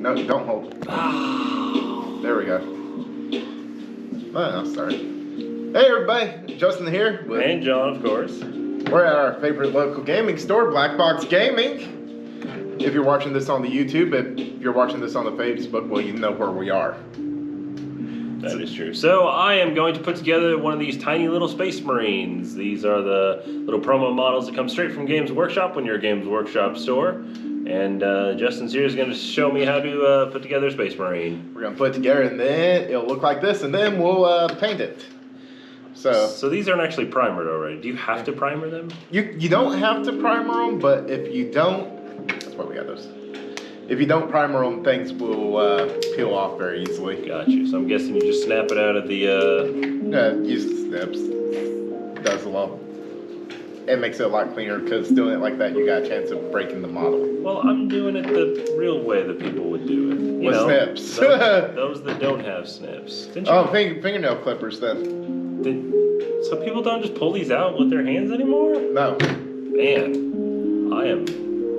No, don't hold. There we go. Oh, sorry. Hey everybody, Justin here. And John, of course. We're at our favorite local gaming store, Black Box Gaming. If you're watching this on the YouTube, if you're watching this on the Facebook, well, you know where we are. That is true. So I am going to put together one of these tiny little Space Marines. These are the little promo models that come straight from Games Workshop when you're a Games Workshop store. And Justin's here is going to show me how to put together a Space Marine. We're going to put it together and then it'll look like this and then we'll paint it. So these aren't actually primered already. Do you have to primer them? You don't have to primer them, but if you don't, that's why we got those. If you don't primer them, things will peel off very easily. Gotcha. So I'm guessing you just snap it out of the... use the snips. Does a lot. It makes it a lot cleaner because doing it like that, you got a chance of breaking the model. Well, I'm doing it the real way that people would do it. With snips. Those that don't have snips. Oh, fingernail clippers then. So people don't just pull these out with their hands anymore? No. Man, I am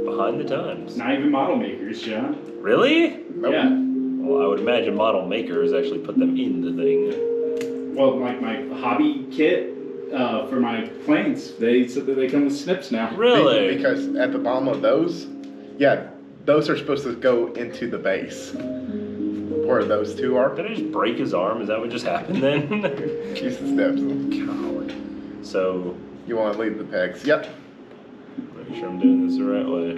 behind the times. Not even model makers, John. Really? Nope. Yeah. Well, I would imagine model makers actually put them in the thing. Well, like my hobby kit for my planes, they said that they come with snips now. Really? Because at the bottom of those, yeah, those are supposed to go into the base. Where those two are. Did I just break his arm? Is that what just happened then? Use the steps. Coward. So... You want to leave the pegs. Yep. Make sure I'm doing this the right way.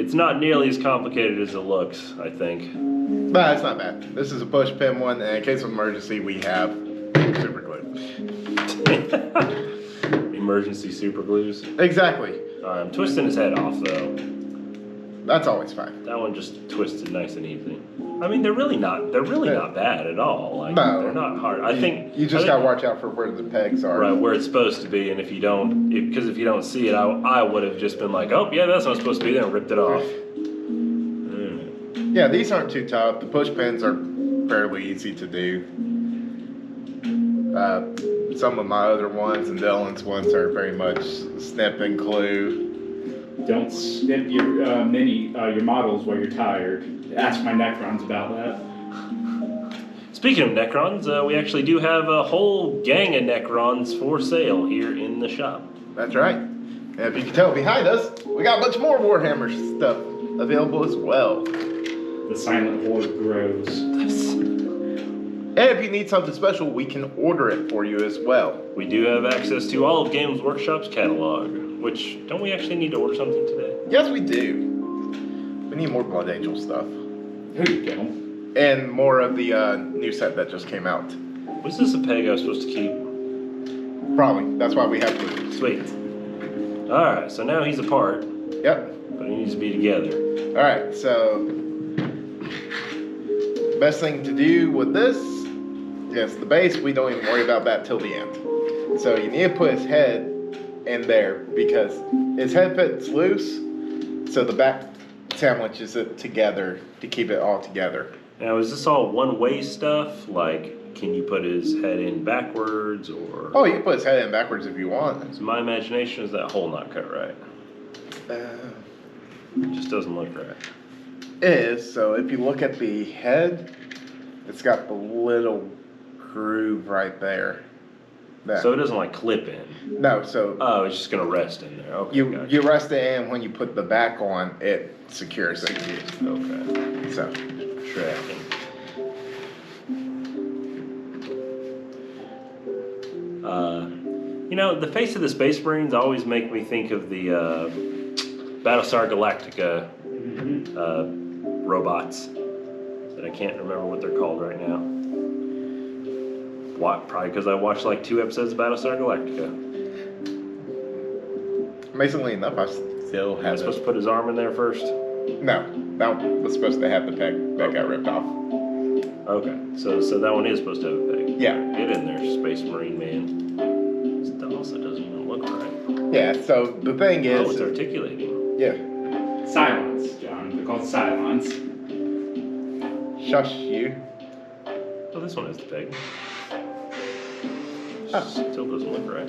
It's not nearly as complicated as it looks, I think. But it's not bad. This is a push pin one, and in case of emergency, we have super glue. Emergency super glues. Exactly. Alright, I'm twisting his head off though. That's always fine. That one just twisted nice and easy. I mean, they're really not bad at all. Like, no. They're not hard. I think you just gotta watch out for where the pegs are. Right, where it's supposed to be, and if you don't, because if you don't see it, I would have just been like, oh yeah, that's not supposed to be there, and ripped it off. Yeah, these aren't too tough. The push pins are fairly easy to do. Some of my other ones and Dylan's ones are very much snip and glue. Don't snip your your models while you're tired. Ask my Necrons about that. Speaking of Necrons, we actually do have a whole gang of Necrons for sale here in the shop. That's right. And if you can tell behind us, we got a bunch more Warhammer stuff available as well. The silent horde grows. And if you need something special, we can order it for you as well. We do have access to all of Games Workshop's catalog, which, don't we actually need to order something today? Yes, we do. We need more Blood Angel stuff. There you go. And more of the new set that just came out. Was this a peg I was supposed to keep? Probably. That's why we have to. Sweet. Alright, so now he's apart. Yep. But he needs to be together. Alright, so best thing to do with this is the base, we don't even worry about that till the end. So you need to put his head in there because his head fits loose, so the back sandwiches it together to keep it all together. Now, is this all one-way stuff? Like, can you put his head in backwards, or... Oh, you can put his head in backwards if you want. So my imagination is that hole not cut right. It just doesn't look right. It is, so if you look at the head, it's got the little groove right there. So it doesn't like clip in? No, so... Oh, it's just going to rest in there. Okay, gotcha. You rest it in, when you put the back on, it secures it. Okay. So, tracking. You know, the face of the Space Marines always make me think of the Battlestar Galactica robots that I can't remember what they're called right now. Probably because I watched like 2 episodes of Battlestar Galactica. Amazingly enough, I still have. Am I supposed to put his arm in there first? No, that was supposed to have the peg that got ripped off. Okay, so that one is supposed to have a peg. Yeah. Get in there, Space Marine man. This also doesn't even look right. Yeah, so the thing is... Oh, it's articulating. Yeah. Cylons, John. They're called Cylons. Shush you. Oh, this one has the peg. Oh. Still doesn't look right.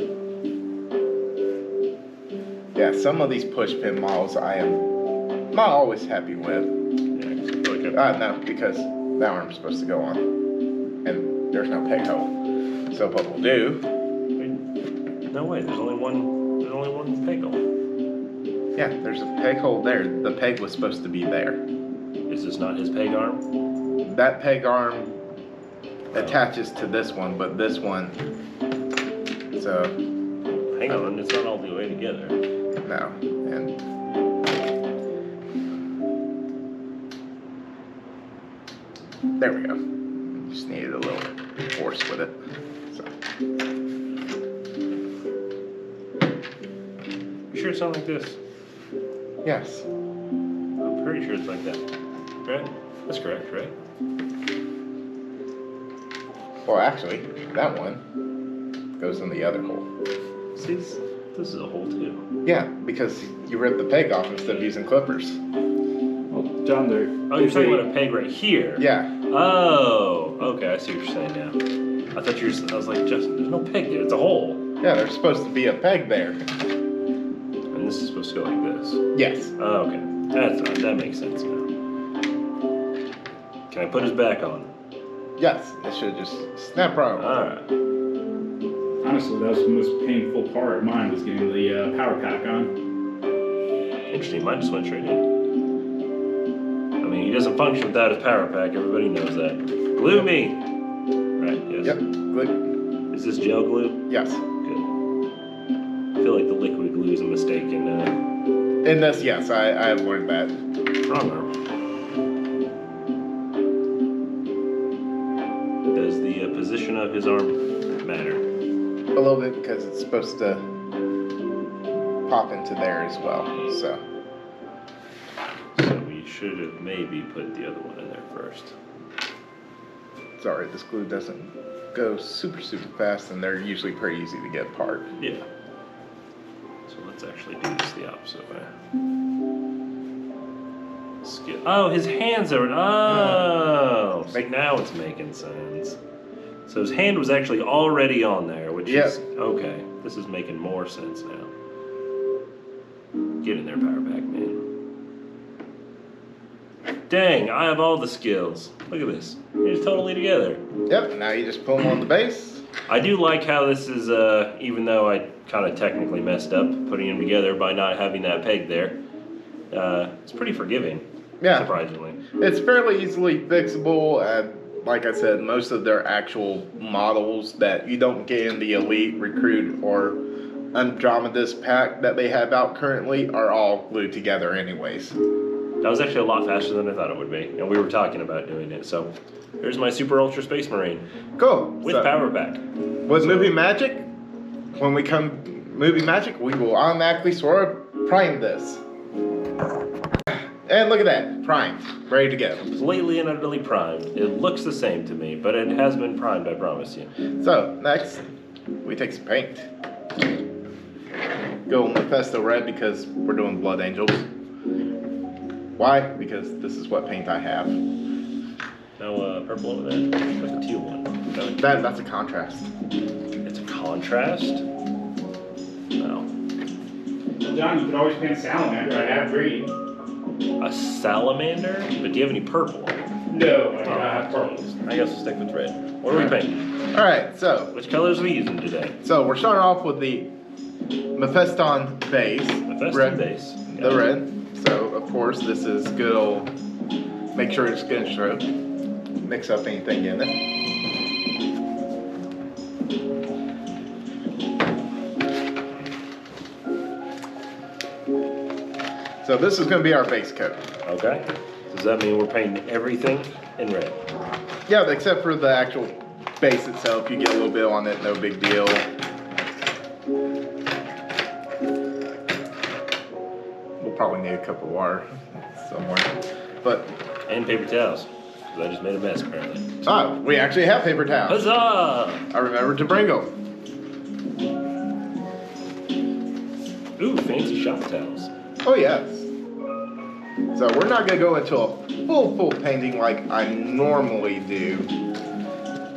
Yeah, some of these push pin models I am not always happy with. Yeah, Okay. So I feel like No, because that arm's supposed to go on. And there's no peg hole. So what we'll do... no way, there's only one peg hole. Yeah, there's a peg hole there. The peg was supposed to be there. Is this not his peg arm? That peg arm attaches to this one, but this one... So... Hang on, it's not all the way together. No, and... There we go. Just needed a little force with it. So. You sure it's not like this? Yes. I'm pretty sure it's like that. Right? That's correct, right? Well, actually, that one goes in the other hole. See, this is a hole too. Yeah, because you ripped the peg off instead of using clippers. Well, John, there. Oh, you're talking about a peg right here? Yeah. Oh, okay, I see what you're saying now. I thought you were, I was like, Justin, there's no peg there, it's a hole. Yeah, there's supposed to be a peg there. And this is supposed to go like this. Yes. Oh, okay. That makes sense now. Can I put his back on? Yes, it should just snap right over. Alright. Honestly, that was the most painful part of mine was getting the power pack on. Interesting, mine just went straight in. I mean, he doesn't function without his power pack, everybody knows that. Glue me! Right, yes. Yep, glue. Is this gel glue? Yes. Good. I feel like the liquid glue is a mistake in In this, yes, I have learned that. wrong arm. Does the position of his arm matter? A little bit because it's supposed to pop into there as well, so. So we should have maybe put the other one in there first. Sorry, this glue doesn't go super fast and they're usually pretty easy to get apart. Yeah. So let's actually do this the opposite way. Skip. Oh, his hands are. Oh, see, now it's making sense. So his hand was actually already on there, which is okay. This is making more sense now. Get in there, power pack, man. Dang, I have all the skills. Look at this. You're just totally together. Yep, now you just pull them on the base. I do like how this is, even though I kind of technically messed up putting them together by not having that peg there, it's pretty forgiving, surprisingly. It's fairly easily fixable, and like I said, most of their actual models that you don't get in the Elite, Recruit, or Andromeda's pack that they have out currently are all glued together anyways. That was actually a lot faster than I thought it would be, and we were talking about doing it, so here's my Super Ultra Space Marine. Cool. With power pack. With Movie Magic, when we come Movie Magic, we will automatically sort of prime this. And look at that, primed, ready to go. Completely and utterly primed. It looks the same to me, but it has been primed, I promise you. So, next, we take some paint. Go Mephisto Red because we're doing Blood Angels. Why? Because this is what paint I have. No purple over there? Like a teal one. That's a contrast. It's a contrast? No. Well, John, you could always paint salamander. I have green. A salamander? But do you have any purple? No, I Oh, have purple. I guess we'll stick with red. What are we painting? Alright, so. Which colors are we using today? So, we're starting off with the Mephiston base. Mephiston base. The red. So, of course, this is good old. Make sure it's good stroke. Mix up anything in it. So this is going to be our base coat. Okay. Does that mean we're painting everything in red? Yeah, except for the actual base itself. You get a little bit on it, no big deal. We'll probably need a cup of water somewhere. But And paper towels. Because I just made a mess, apparently. oh, we actually have paper towels. Huzzah! I remembered to bring them. Ooh, fancy shop towels. Oh yes. So we're not gonna go into a full painting like I normally do.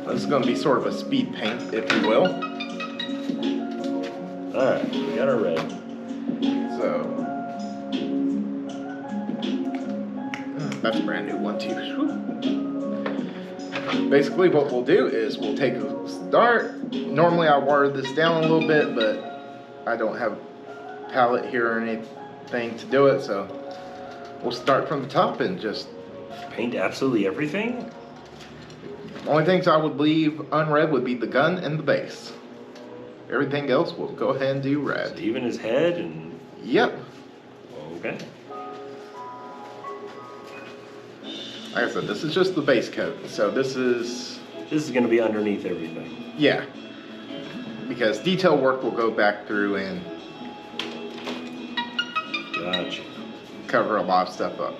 This is gonna be sort of a speed paint, if you will. Alright, we got our red. So That's a brand new one too. Whew. Basically what we'll do is we'll take a start. Normally I water this down a little bit, but I don't have a palette here or anything to do it, so we'll start from the top and just Paint absolutely everything? the only things I would leave unread would be the gun and the base. Everything else we'll go ahead and do red. Even his head and... Yep. Okay. Like I said, this is just the base coat. So this is going to be underneath everything. yeah. Because detail work will go back through and Gotcha. cover a lot of stuff up.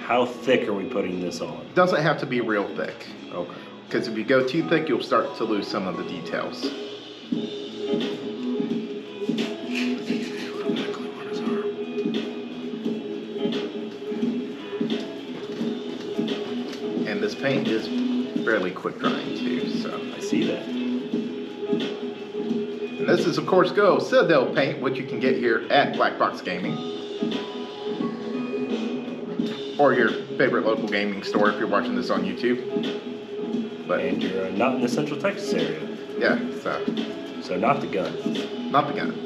How thick are we putting this on? Doesn't have to be real thick. Okay. Because if you go too thick, you'll start to lose some of the details. And this paint is fairly quick drying too, so. I see that. And this is, of course, Go Citadel paint, which you can get here at Black Box Gaming. Or your favorite local gaming store if you're watching this on YouTube. But And you're not in the Central Texas area. yeah, So not the gun. not the gun.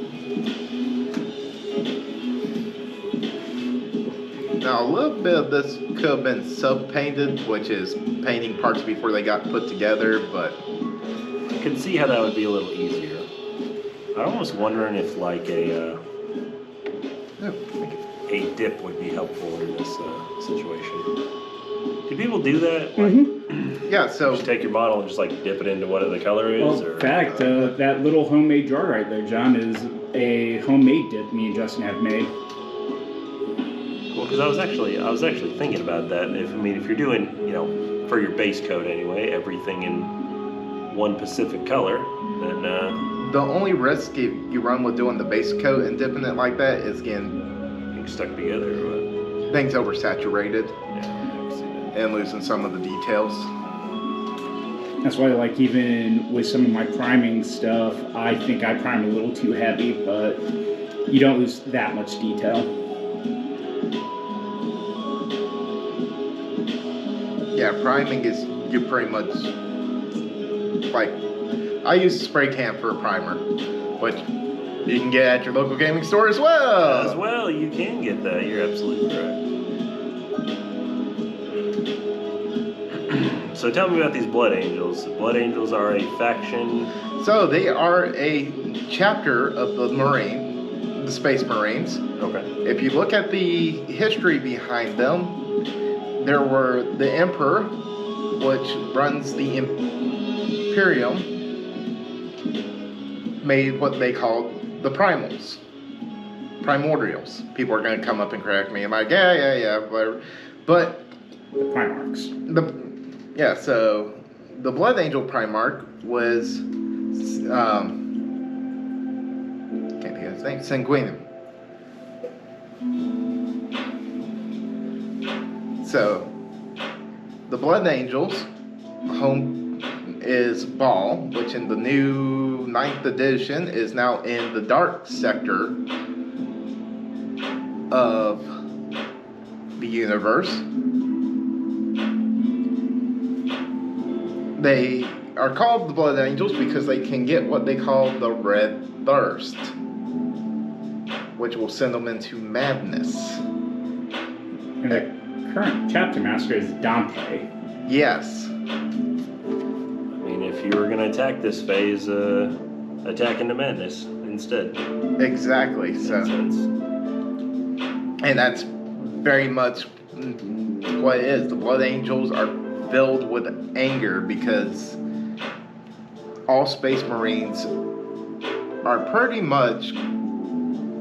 Now a little bit of this could have been sub-painted, which is painting parts before they got put together, but I can see how that would be a little easier. I'm almost wondering if like a dip would be helpful in this situation. Do people do that? Like, yeah, so just take your bottle and just like dip it into whatever the color is? Well, or in fact, that little homemade jar right there, John, is a homemade dip me and Justin have made. Well, because I was actually thinking about that. If you're doing, for your base coat anyway, everything in one specific color, then the only risk you run with doing the base coat and dipping it like that is getting things stuck together. Or things oversaturated yeah, I can see that. and losing some of the details. That's why, like, even with some of my priming stuff, I think I prime a little too heavy, but you don't lose that much detail. Yeah, priming is, you pretty much, like, I use a spray can for a primer, which you can get at your local gaming store as well. As well, you can get that. You're absolutely correct. So tell me about these Blood Angels. The Blood Angels are a faction. So they are a chapter of the Space Marines. Okay. If you look at the history behind them, there were the Emperor, which runs the Imperium, made what they called the Primals. Primordials. People are going to come up and correct me. I'm like, yeah, whatever. But The Primarchs. so the Blood Angel Primarch was, can't think of his name, Sanguinium. So, the Blood Angels, home is Baal, which in the new 9th edition is now in the dark sector of the universe. They are called the Blood Angels because they can get what they call the Red Thirst, which will send them into madness. And the current chapter master is Dante. Yes. I mean, if you were going to attack this phase, attack into madness instead. Exactly. Makes So, sense. and that's very much what it is. The Blood Angels are filled with anger because all Space Marines are pretty much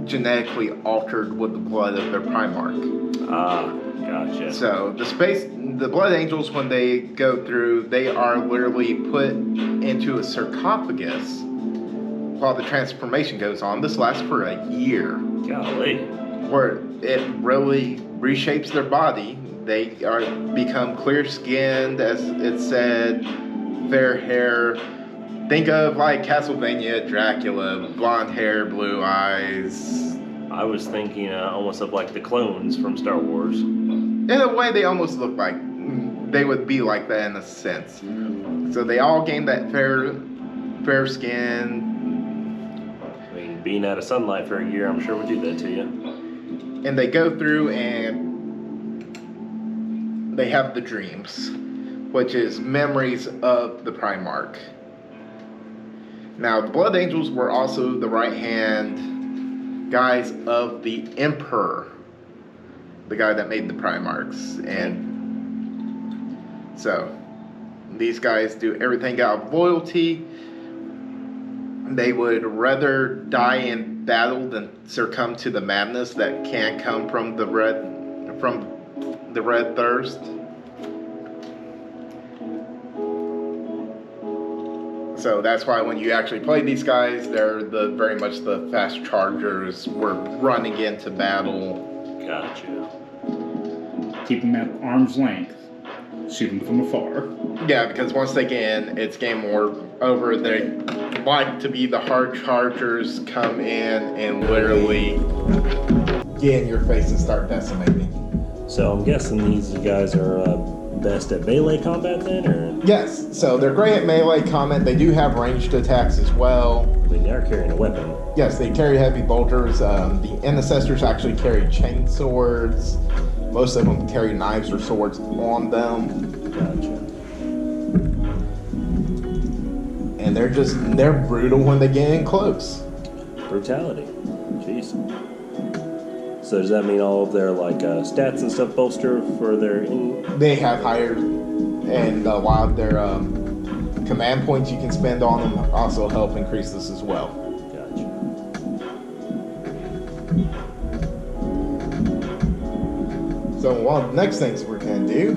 genetically altered with the blood of their Primarch. Ah, gotcha. So the Blood Angels, when they go through, they are literally put into a sarcophagus while the transformation goes on. This lasts for a year, Golly. where it really reshapes their body. They become clear-skinned, as it said, fair hair. Think of like Castlevania, Dracula, blonde hair, blue eyes. I was thinking almost of like the clones from Star Wars. In a way, they almost look like they would be like that in a sense. So they all gain that fair skin. I mean, being out of sunlight for a year, I'm sure would do that to you. And they go through and they have the dreams, which is memories of the Primarch. Now, the Blood Angels were also the right-hand guys of the Emperor, the guy that made the Primarchs. And so, these guys do everything out of loyalty. They would rather die in battle than succumb to the madness that can come from the red thirst. So that's why when you actually play these guys, they're very much the fast chargers. We're running into battle. Gotcha. Keep them at arm's length. Shoot them from afar. Yeah, because once they get in, it's game over. They like to be the hard chargers, come in and literally get in your face and start decimating. So I'm guessing these guys are best at melee combat then, or? Yes, so they're great at melee combat. They do have ranged attacks as well. I mean, they are carrying a weapon. Yes, they carry heavy bolters. The Intercessors actually carry chain swords. Most of them carry knives or swords on them. Gotcha. And they're brutal when they get in close. Brutality. Jeez. So does that mean all of their stats and stuff bolster for their? They have higher, and a lot of their command points you can spend on them also help increase this as well. Gotcha. So one of the next things we're gonna do.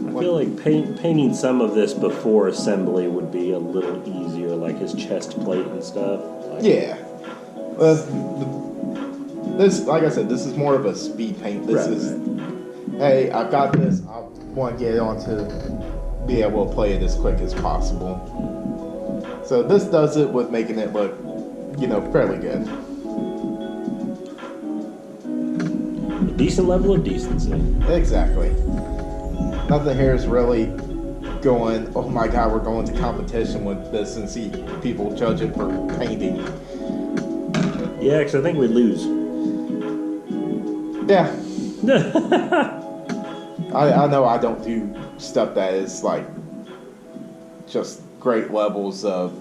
I feel like painting some of this before assembly would be a little easier, like his chest plate and stuff. Yeah. Well, this, like I said, this is more of a speed paint. This is, hey, I've got this. I want to get it on to be able to play it as quick as possible. So this does it with making it look, fairly good. A decent level of decency. Exactly. Nothing here is really going, oh my god, we're going to competition with this and see people judge it for painting. Yeah, because I think we'd lose. Yeah. I know I don't do stuff that is just great levels of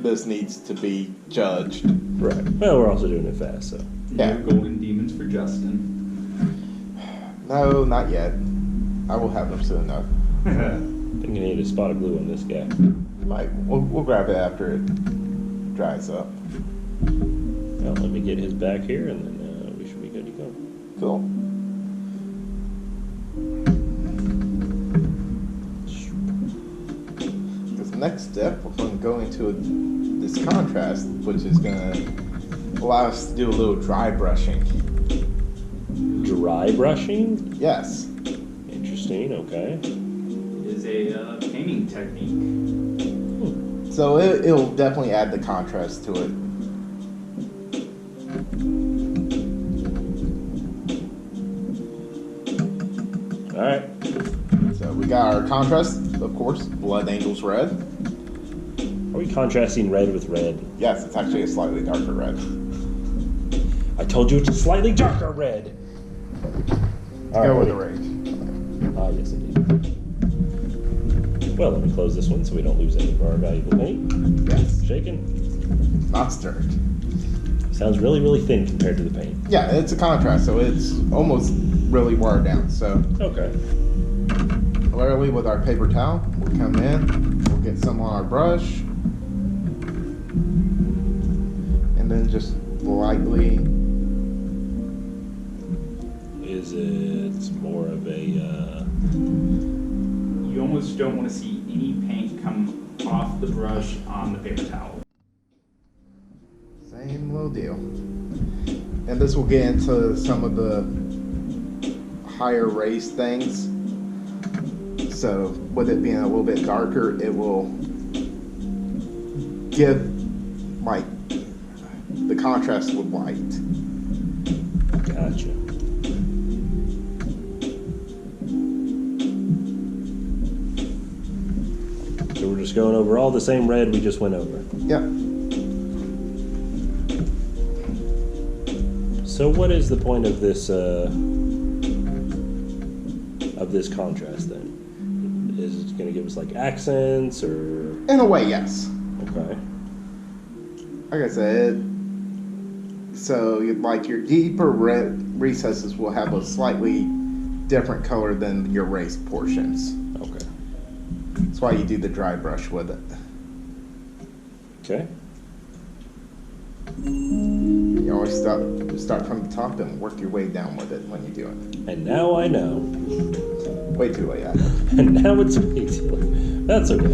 this needs to be judged. Right. Well, we're also doing it fast, so. Yeah. No golden demons for Justin. No, not yet. I will have them soon enough. I think you need a spot of glue on this guy. We'll grab it after it dries up. Well, let me get his back here, and then we should be good to go. Cool. This next step, we're going to go into this contrast, which is going to allow us to do a little dry brushing. Dry brushing? Yes. Interesting, okay. It is a painting technique. So it'll definitely add the contrast to it. Alright. So we got our contrast, of course, Blood Angels red. Are we contrasting red with red? Yes, it's actually a slightly darker red. I told you it's a slightly darker red! Go with the rage. Ah, yes, indeed. Well, let me close this one so we don't lose any of our valuable paint. Yes. Shaken. Not stirred. Sounds really, really thin compared to the paint. Yeah, it's a contrast, so it's almost really watered down. So Okay. literally with our paper towel, we'll come in, we'll get some on our brush, and then just lightly. Is it more of a, You almost don't want to see any paint come off the brush on the paper towel. Same little deal. And this will get into some of the higher raised things. So with it being a little bit darker, it will give the contrast with white. gotcha. just going over all the same red we just went over. Yep. So what is the point of this contrast then? Is it going to give us like accents or? In a way, yes. Okay. Like I said, so like your deeper red recesses will have a slightly different color than your raised portions. Okay. That's why you do the dry brush with it. Okay. You always start from the top and work your way down with it when you do it. And now I know. Way too late, I know. And now it's way too late. That's okay.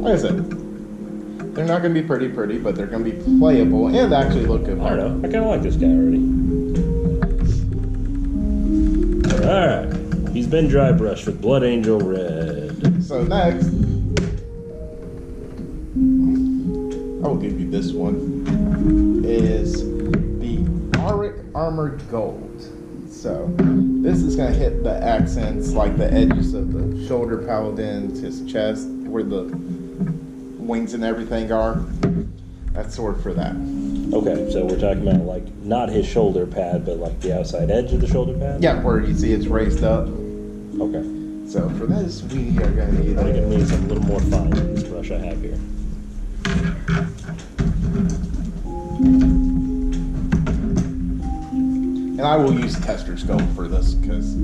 Like I said, they're not going to be pretty, but they're going to be playable and actually look good. I don't know. I kind of like this guy already. Alright. He's been dry brushed with Blood Angel Red. So next, I will give you this one, is the Armored Gold. So this is going to hit the accents like the edges of the shoulder paladins, his chest, where the wings and everything are. That's sort of for that. Okay, so we're talking about like not his shoulder pad, but like the outside edge of the shoulder pad? Yeah, where you see it's raised up. Okay. So for this, we are going to need I'm going to need something a little more fine than this brush I have here. And I will use tester scope for this because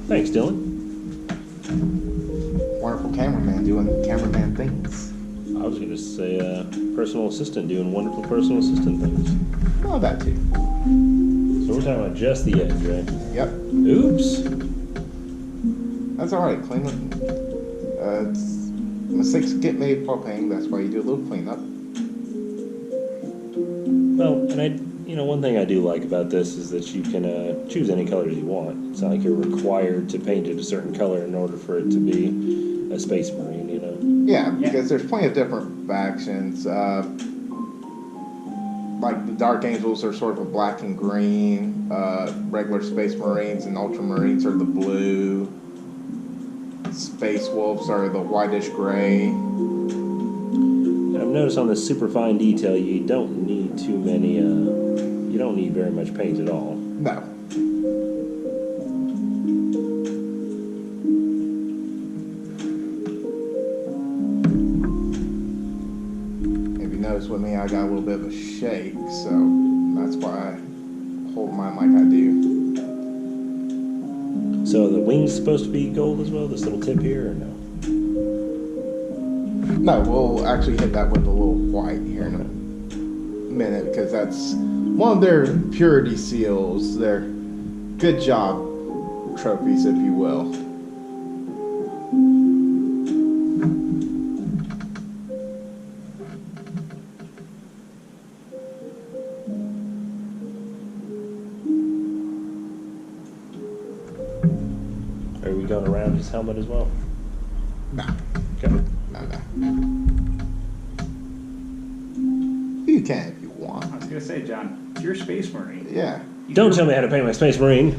Thanks, Dylan. wonderful cameraman doing cameraman things. I was going to say personal assistant doing wonderful personal assistant things. Oh, that too. So we're talking about just the edge, right? Yep. Oops. That's alright, clean it. Mistakes get made while painting, that's why you do a little cleanup. Well, and one thing I do like about this is that you can choose any colors you want. It's not like you're required to paint it a certain color in order for it to be a Space Marine, you know? Yeah, because there's plenty of different factions. Like the Dark Angels are sort of a black and green. Regular Space Marines and Ultramarines are the blue. Space Wolves are the whitish gray. And I've noticed on this super fine detail, you don't need too many, you don't need very much paint at all. No. If you notice with me, I got a little bit of a shake, so that's why I hold mine like I do. So the wing's supposed to be gold as well, this little tip here, or no? No, we'll actually hit that with a little white here in a minute, because that's one of their purity seals, their good job trophies, if you will. Are we going around his helmet as well? No. Okay. No. You can if you want. I was gonna say, John, it's your Space Marine. Yeah. Don't tell me how to paint my Space Marine.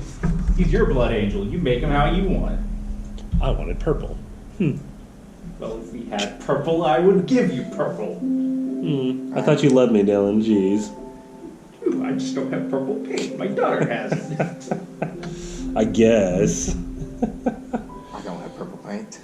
He's your Blood Angel. You make him how you want. I wanted purple. Well, if we had purple, I would give you purple. I thought you loved me, Dylan. Jeez. Ooh, I just don't have purple paint. My daughter has it. I guess. I don't have purple paint.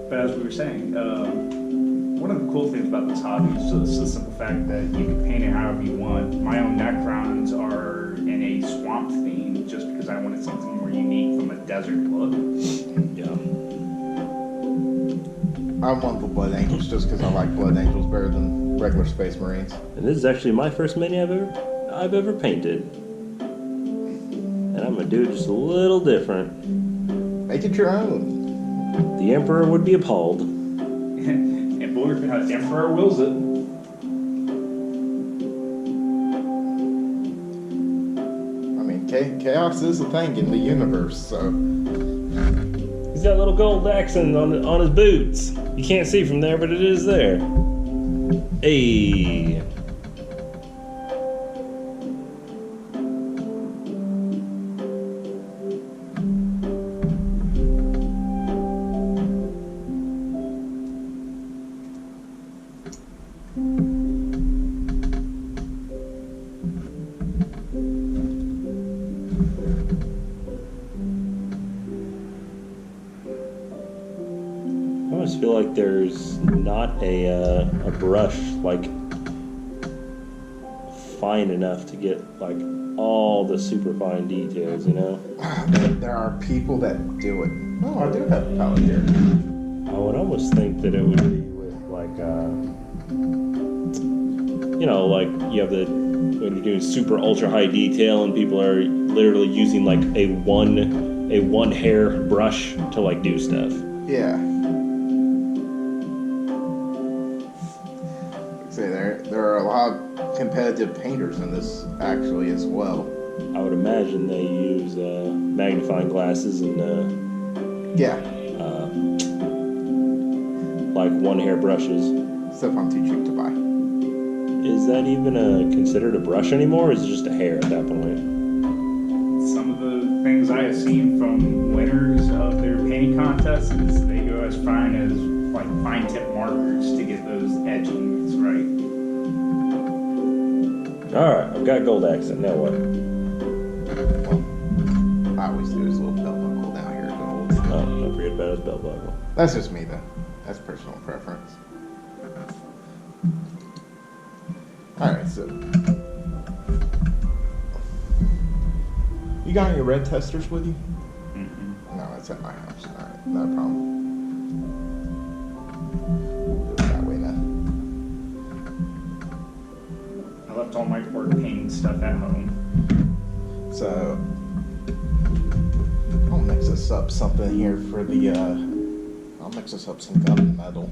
But as we were saying, one of the cool things about this hobby is just the simple fact that you can paint it however you want. My own Necrons are in a swamp theme just because I wanted something more unique from a desert look. Yeah. I want the Blood Angels just because I like Blood Angels better than regular Space Marines. And this is actually my first mini I've ever painted. And I'm gonna do it just a little different. Make it your own. The Emperor would be appalled. Emperor wills it. chaos is a thing in the universe, so. He's got a little gold accent on his boots. You can't see from there, but it is there. Hey. I almost feel like there's not a brush like fine enough to get like all the super fine details, you know? There are people that do it. Oh, I do have a palette here. I would almost think that it would be with like, you know, like you have when you're doing super ultra high detail and people are literally using like a one hair brush to like do stuff. Yeah. Say there are a lot of competitive painters in this actually as well. I would imagine they use magnifying glasses and yeah, like one hair brushes. Stuff I'm too cheap to buy. Is that even considered a brush anymore, or is it just a hair at that point? Some of the things I have seen from winners of their painting contests is they go as fine as like fine tip markers to get those edgings right. Alright, I've got gold accent, now what? Well, I always do his little belt buckle down here at gold. Oh, don't forget about his belt buckle. That's just me though. That's personal preference. Alright, so you got any red testers with you? Mm-hmm. No, it's at my house. Alright, not a problem. We'll do it that way now. I left all my work painting stuff at home. So I'll mix this up something here for the I'll mix this up some gunmetal.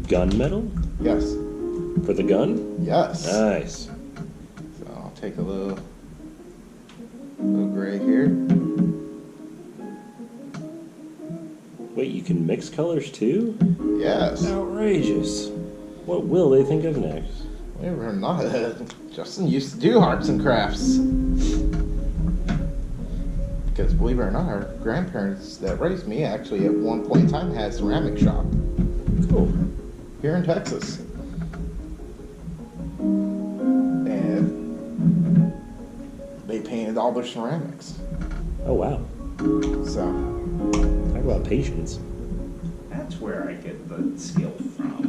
Gunmetal? Yes. For the gun? Yes. Nice. So I'll take a little gray here. Wait, you can mix colors too? Yes. Outrageous. What will they think of next? Believe it or not, Justin used to do arts and crafts. Because believe it or not, our grandparents that raised me actually at one point in time had a ceramic shop. Cool. Here in Texas. And they painted all their ceramics. Oh wow. So Talk about patience. That's where I get the skill from.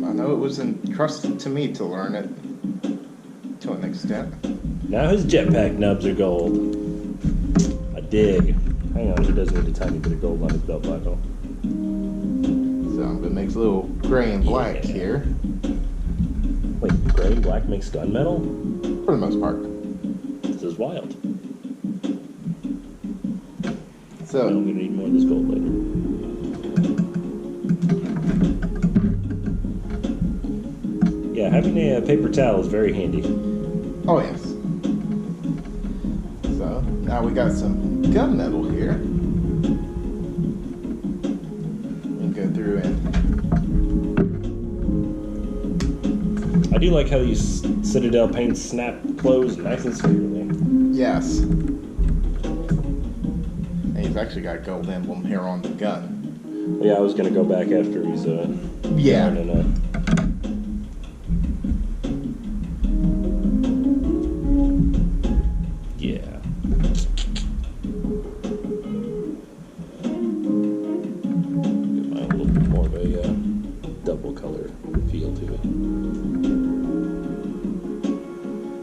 I know it was entrusted to me to learn it to an extent. Now his jetpack nubs are gold. I dig. Hang on, he does need a tiny bit of gold on his belt buckle. So I'm gonna mix a little gray and black Yeah. here, Wait, gray and black makes gunmetal? for the most part. This is wild. I'm So gonna need more of this gold later. Yeah, having a paper towel is very handy. oh yes. So now we got some gunmetal here. We go through and I do like how these Citadel paints snap closed nice and smoothly. yes. And he's actually got a gold emblem here on the gun. Yeah, I was gonna go back after he's Yeah. done and yeah. Get mine a little bit more of a double color feel to it.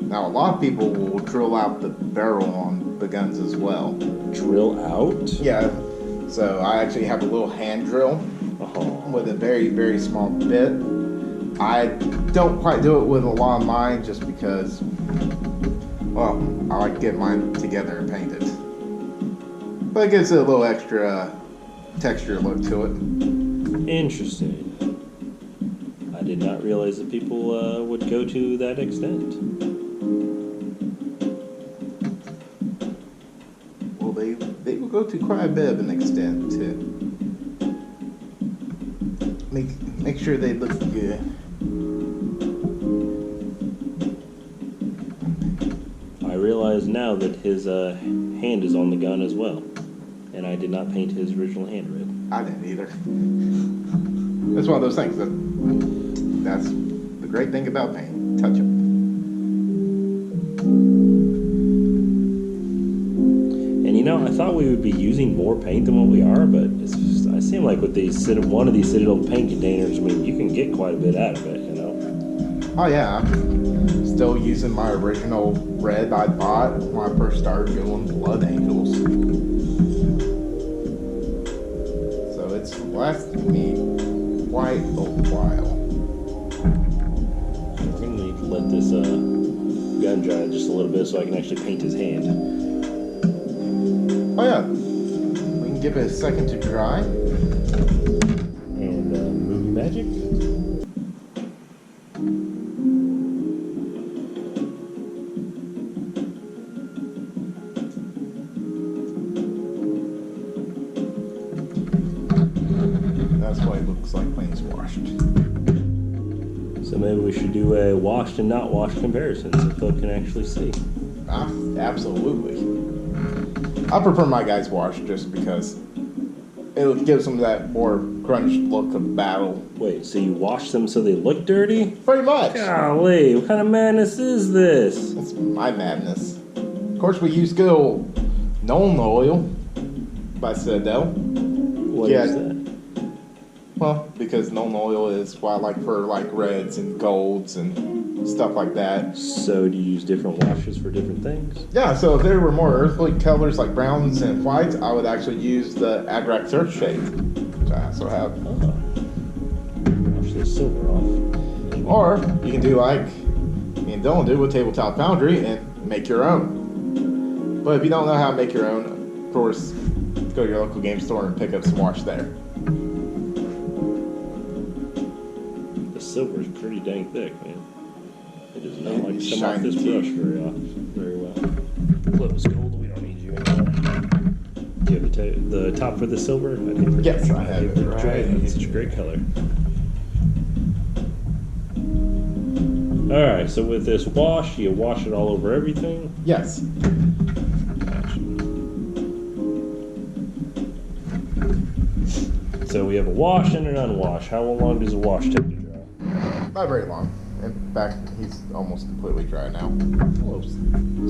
Now a lot of people will drill out the barrel on the guns as well. Drill out? Yeah. So I actually have a little hand drill Uh-huh. with a very, very small bit. I don't quite do it with a lot of mine just because, well, I like to get mine together and paint it. But it gives it a little extra texture look to it. Interesting. I did not realize that people would go to that extent. go to quite a bit of an extent to make sure they look good. I realize now that his hand is on the gun as well, and I did not paint his original hand red. I didn't either. It's one of those things that's the great thing about paint. Touch up. And you know, I thought we would be using more paint than what we are, but it's just, I seem like with these one of these Citadel paint containers, I mean, you can get quite a bit out of it, you know. Oh yeah, I'm still using my original red I bought when I first started doing Blood Angels. So it's lasted me quite a while. We're gonna need to let this gun dry just a little bit so I can actually paint his hand. Oh yeah, we can give it a second to dry. And movie magic. That's what it looks like when it's washed. So maybe we should do a washed and not washed comparison so folks can actually see. Absolutely. I prefer my guys washed just because it gives them that more crunched look of battle. Wait, so you wash them so they look dirty? Pretty much. Golly, what kind of madness is this? That's my madness. Of course, we use good old Nolan oil by Citadel. What Yeah. is that? Well, because Nolan oil is what I like for like reds and golds and stuff like that. So do you use different washes for different things? Yeah, so if there were more earthly colors like browns and whites, I would actually use the Agrax Earthshade, which I also have. Oh. Wash this silver off. Or you can do like me and Dylan do with Tabletop Foundry and make your own. But if you don't know how to make your own, of course, go to your local game store and pick up some wash there. The silver is pretty dang thick, man. It does not like to come off Shiny this teeth. brush very well. Close gold, we don't need you anymore. Do you have the top for the silver? I didn't Yes, I have it That's right It's such a great color. Alright, so with this wash, you wash it all over everything. Yes. Gotcha. So we have a wash and an unwash. How long does a wash take to dry? Not very long. In fact, he's almost completely dry now. A little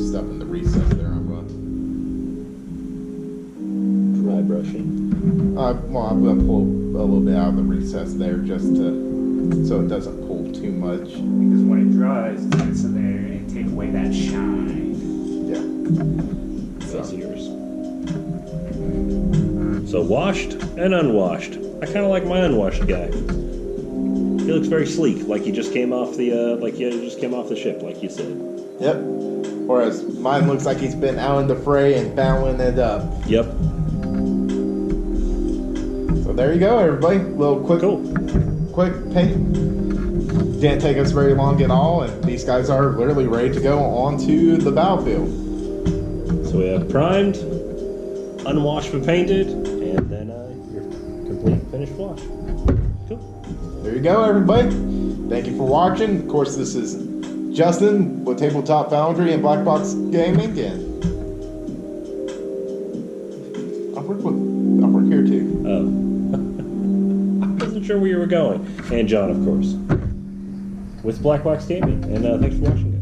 stuff in the recess there I'm going. Dry brushing. Well, I'm going to pull a little bit out of the recess there just to, so it doesn't pull too much. Because when it dries, it's gonna sit there and take away that shine. Yeah. That's yours. So washed and unwashed. I kind of like my unwashed guy. He looks very sleek, like he just came off the ship, like you said. Yep. Whereas mine looks like he's been out in the fray and battling it up. Yep. So there you go, everybody. Little quick paint. Didn't take us very long at all, and these guys are literally ready to go onto the battlefield. So we have primed, unwashed but painted, and then your complete finished wash. Cool. There you go, everybody. Thank you for watching. Of course, this is Justin with Tabletop Foundry and Black Box Gaming, and I work here too. Oh. I wasn't sure where you were going. And John, of course. With Black Box Gaming. And thanks for watching, guys.